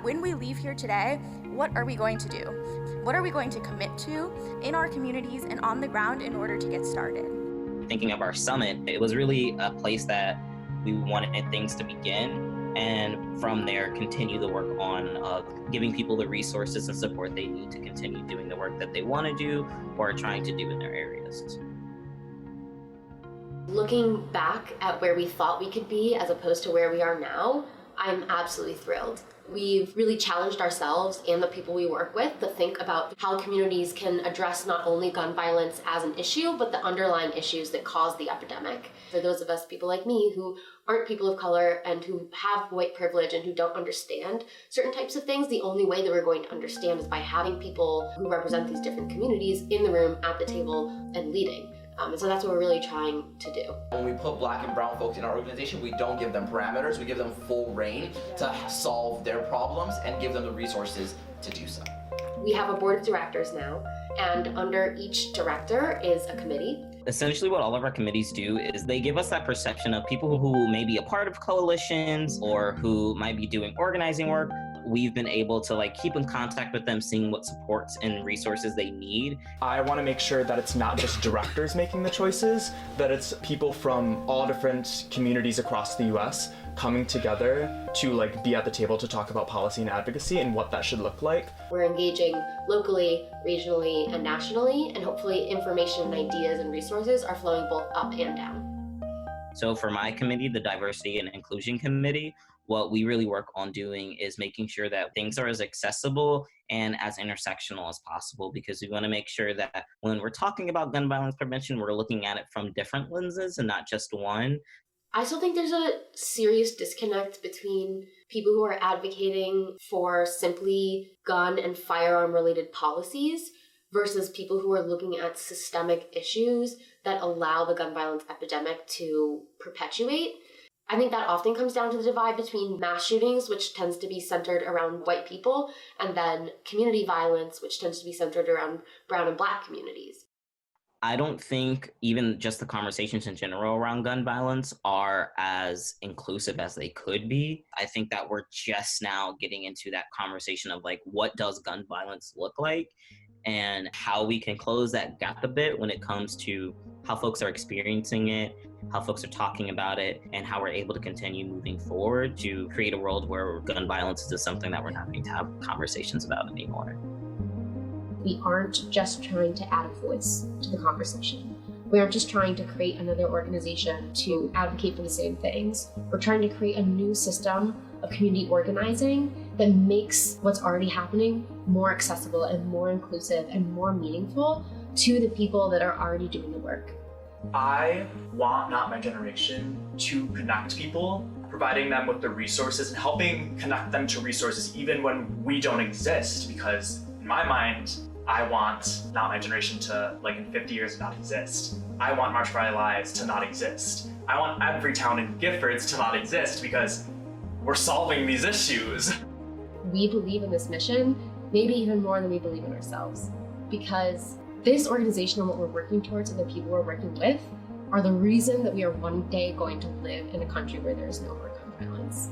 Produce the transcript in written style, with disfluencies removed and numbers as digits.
When we leave here today, what are we going to do? What are we going to commit to in our communities and on the ground in order to get started? Thinking of our summit, it was really a place that we wanted things to begin, and from there continue the work on giving people the resources and support they need to continue doing the work that they want to do or are trying to do in their areas. Looking back at where we thought we could be as opposed to where we are now, I'm absolutely thrilled. We've really challenged ourselves and the people we work with to think about how communities can address not only gun violence as an issue, but the underlying issues that cause the epidemic. For those of us, people like me, who aren't people of color and who have white privilege and who don't understand certain types of things, the only way that we're going to understand is by having people who represent these different communities in the room, at the table, and leading. And so that's what we're really trying to do. When we put Black and brown folks in our organization, we don't give them parameters, we give them full reign to solve their problems and give them the resources to do so. We have a board of directors now, and under each director is a committee. Essentially what all of our committees do is they give us that perception of people who may be a part of coalitions or who might be doing organizing work. We've been able to keep in contact with them, seeing what supports and resources they need. I want to make sure that it's not just directors making the choices, that it's people from all different communities across the US coming together to be at the table to talk about policy and advocacy and what that should look like. We're engaging locally, regionally, and nationally, and hopefully information and ideas and resources are flowing both up and down. So for my committee, the Diversity and Inclusion Committee, what we really work on doing is making sure that things are as accessible and as intersectional as possible, because we want to make sure that when we're talking about gun violence prevention, we're looking at it from different lenses and not just one. I still think there's a serious disconnect between people who are advocating for simply gun and firearm related policies versus people who are looking at systemic issues that allow the gun violence epidemic to perpetuate. I think that often comes down to the divide between mass shootings, which tends to be centered around white people, and then community violence, which tends to be centered around brown and Black communities. I don't think even just the conversations in general around gun violence are as inclusive as they could be. I think that we're just now getting into that conversation of what does gun violence look like and how we can close that gap a bit when it comes to how folks are experiencing it, how folks are talking about it, and how we're able to continue moving forward to create a world where gun violence is something that we're not having to have conversations about anymore. We aren't just trying to add a voice to the conversation. We aren't just trying to create another organization to advocate for the same things. We're trying to create a new system of community organizing that makes what's already happening more accessible and more inclusive and more meaningful to the people that are already doing the work. I want Not My Generation to connect people, providing them with the resources and helping connect them to resources even when we don't exist, because in my mind, I want Not My Generation to, in 50 years, not exist. I want March for Our Lives to not exist. I want every town in Giffords to not exist because we're solving these issues. We believe in this mission, maybe even more than we believe in ourselves, because this organization and what we're working towards and the people we're working with are the reason that we are one day going to live in a country where there is no more gun violence.